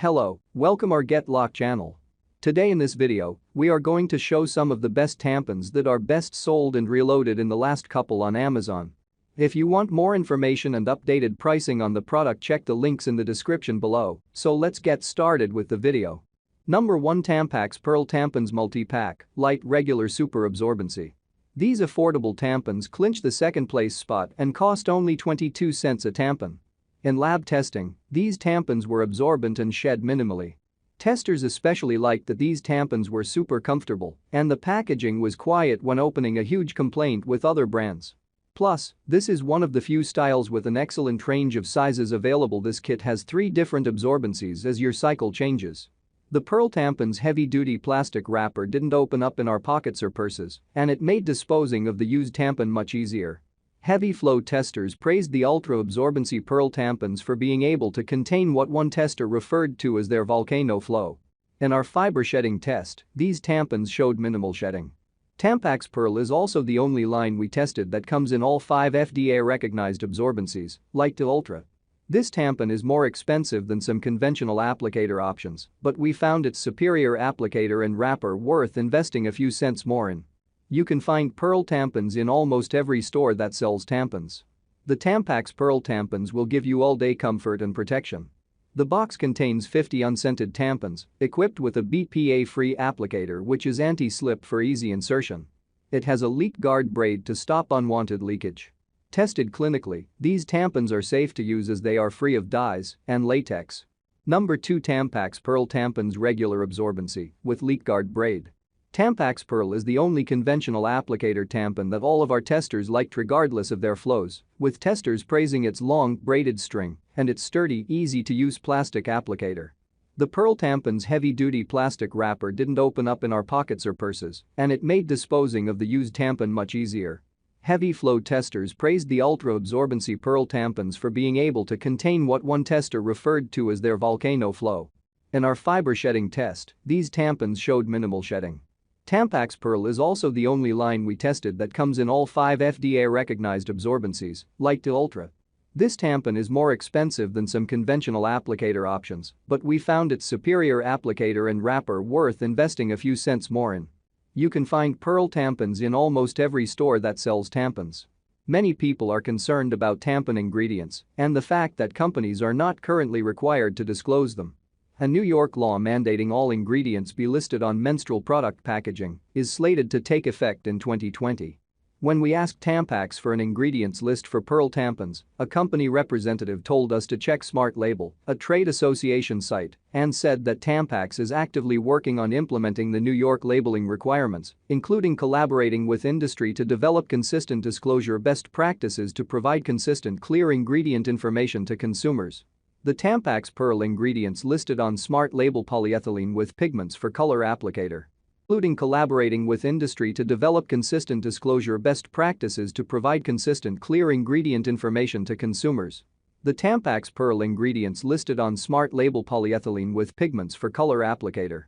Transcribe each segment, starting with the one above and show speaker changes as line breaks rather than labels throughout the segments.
Hello, welcome our Get Locked channel. Today in this video, we are going to show some of the best tampons that are best sold and reloaded in the last couple on Amazon. If you want more information and updated pricing on the product, check the links in the description below. So let's get started with the video. Number 1, Tampax Pearl Tampons Multipack, Light Regular Super Absorbency. These affordable tampons clinch the second place spot and cost only 22 cents a tampon. In lab testing, these tampons were absorbent and shed minimally. Testers especially liked that these tampons were super comfortable and the packaging was quiet when opening, a huge complaint with other brands. Plus, this is one of the few styles with an excellent range of sizes available. This kit has 3 different absorbencies as your cycle changes. The Pearl Tampon's heavy-duty plastic wrapper didn't open up in our pockets or purses, and it made disposing of the used tampon much easier. Heavy flow testers praised the ultra absorbency Pearl tampons for being able to contain what one tester referred to as their volcano flow. In our fiber shedding test, these tampons showed minimal shedding. Tampax Pearl is also the only line we tested that comes in all 5 FDA-recognized absorbencies, light to ultra. This tampon is more expensive than some conventional applicator options, but we found its superior applicator and wrapper worth investing a few cents more in. You can find Pearl tampons in almost every store that sells tampons. The Tampax Pearl tampons will give you all-day comfort and protection. The box contains 50 unscented tampons, equipped with a BPA-free applicator which is anti-slip for easy insertion. It has a Leakguard braid to stop unwanted leakage. Tested clinically, these tampons are safe to use as they are free of dyes and latex. Number 2, Tampax Pearl Tampons Regular Absorbency with Leakguard braid. Tampax Pearl is the only conventional applicator tampon that all of our testers liked regardless of their flows, with testers praising its long, braided string and its sturdy, easy-to-use plastic applicator. The Pearl tampon's heavy-duty plastic wrapper didn't open up in our pockets or purses, and it made disposing of the used tampon much easier. Heavy flow testers praised the ultra absorbency Pearl tampons for being able to contain what one tester referred to as their volcano flow. In our fiber shedding test, these tampons showed minimal shedding. Tampax Pearl is also the only line we tested that comes in all 5 FDA-recognized absorbencies, light to ultra. This tampon is more expensive than some conventional applicator options, but we found its superior applicator and wrapper worth investing a few cents more in. You can find Pearl tampons in almost every store that sells tampons. Many people are concerned about tampon ingredients and the fact that companies are not currently required to disclose them. A New York law mandating all ingredients be listed on menstrual product packaging is slated to take effect in 2020. When we asked Tampax for an ingredients list for Pearl tampons, a company representative told us to check Smart Label, a trade association site, and said that Tampax is actively working on implementing the New York labeling requirements, including collaborating with industry to develop consistent disclosure best practices to provide consistent, clear ingredient information to consumers. The Tampax Pearl ingredients listed on Smart Label: polyethylene with pigments for color applicator. Including collaborating with industry to develop consistent disclosure best practices to provide consistent, clear ingredient information to consumers. The Tampax Pearl ingredients listed on Smart Label: polyethylene with pigments for color applicator.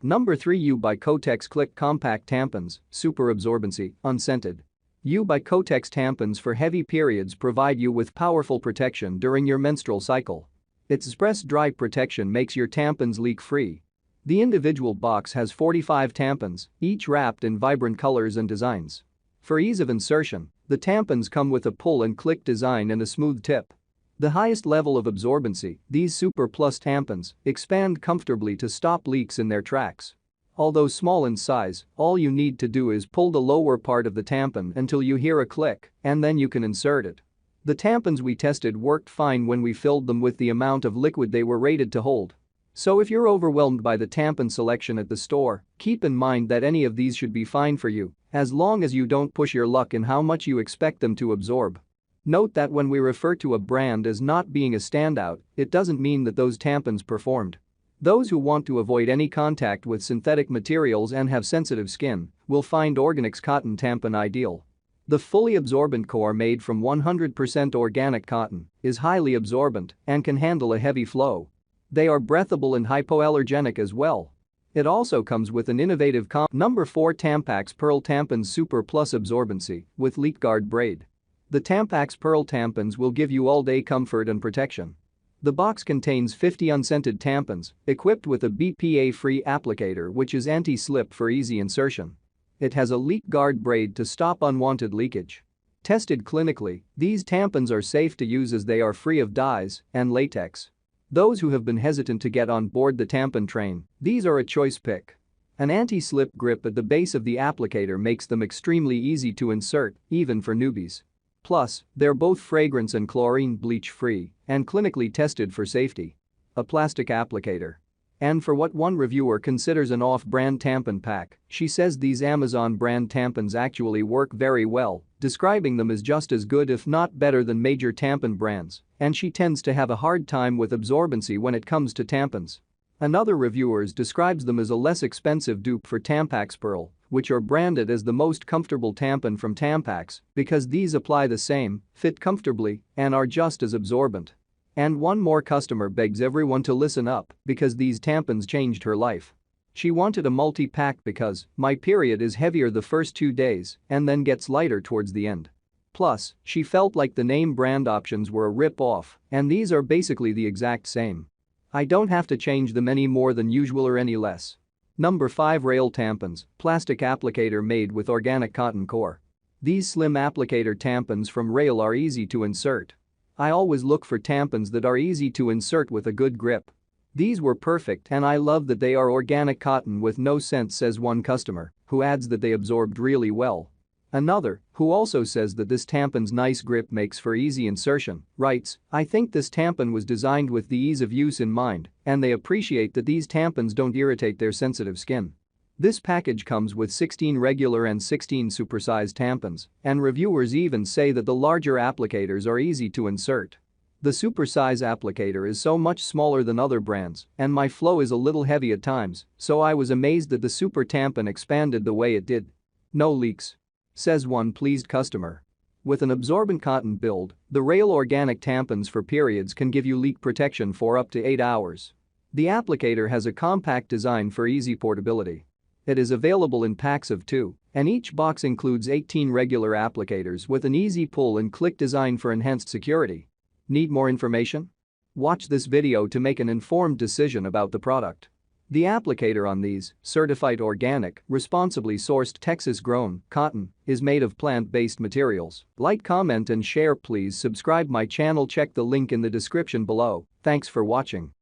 Number 3, U by Kotex Click Compact Tampons, Super Absorbency, Unscented. U by Kotex tampons for heavy periods provide you with powerful protection during your menstrual cycle. Its express dry protection makes your tampons leak-free. The individual box has 45 tampons, each wrapped in vibrant colors and designs. For ease of insertion, the tampons come with a pull-and-click design and a smooth tip. The highest level of absorbency, these Super Plus tampons expand comfortably to stop leaks in their tracks. Although small in size, all you need to do is pull the lower part of the tampon until you hear a click, and then you can insert it. The tampons we tested worked fine when we filled them with the amount of liquid they were rated to hold. So if you're overwhelmed by the tampon selection at the store, keep in mind that any of these should be fine for you, as long as you don't push your luck in how much you expect them to absorb. Note that when we refer to a brand as not being a standout, it doesn't mean that those tampons performed. Those who want to avoid any contact with synthetic materials and have sensitive skin will find Organyc's cotton tampon ideal. The fully absorbent core made from 100% organic cotton is highly absorbent and can handle a heavy flow. They are breathable and hypoallergenic as well. It also comes with an innovative Number 4, Tampax Pearl Tampons Super Plus Absorbency with Leakguard braid. The Tampax Pearl tampons will give you all-day comfort and protection. The box contains 50 unscented tampons, equipped with a BPA-free applicator which is anti-slip for easy insertion. It has a Leakguard braid to stop unwanted leakage. Tested clinically, these tampons are safe to use as they are free of dyes and latex. Those who have been hesitant to get on board the tampon train, these are a choice pick. An anti-slip grip at the base of the applicator makes them extremely easy to insert, even for newbies. Plus, they're both fragrance and chlorine bleach free and clinically tested for safety. A plastic applicator. And for what one reviewer considers an off-brand tampon pack, she says these Amazon brand tampons actually work very well, describing them as just as good if not better than major tampon brands, and she tends to have a hard time with absorbency when it comes to tampons. Another reviewer describes them as a less expensive dupe for Tampax Pearl, which are branded as the most comfortable tampon from Tampax because these apply the same, fit comfortably, and are just as absorbent. And one more customer begs everyone to listen up because these tampons changed her life. She wanted a multi-pack because my period is heavier the first 2 days and then gets lighter towards the end. Plus, she felt like the name brand options were a rip-off and these are basically the exact same. I don't have to change them any more than usual or any less. Number 5 Rael tampons, plastic applicator made with organic cotton core. These slim applicator tampons from Rael are easy to insert. I always look for tampons that are easy to insert with a good grip. These were perfect and I love that they are organic cotton with no scent, says one customer, who adds that they absorbed really well. Another, who also says that this tampon's nice grip makes for easy insertion, writes, I think this tampon was designed with the ease of use in mind and they appreciate that these tampons don't irritate their sensitive skin. This package comes with 16 regular and 16 supersized tampons, and reviewers even say that the larger applicators are easy to insert. The supersize applicator is so much smaller than other brands, and my flow is a little heavy at times, so I was amazed that the super tampon expanded the way it did. No leaks, says one pleased customer. With an absorbent cotton build, the Rael organic tampons for periods can give you leak protection for up to 8 hours. The applicator has a compact design for easy portability. It is available in packs of 2, and each box includes 18 regular applicators with an easy pull and click design for enhanced security. Need more information? Watch this video to make an informed decision about the product. The applicator on these, certified organic, responsibly sourced Texas-grown cotton, is made of plant-based materials. Like, comment and share, please subscribe my channel, check the link in the description below. Thanks for watching.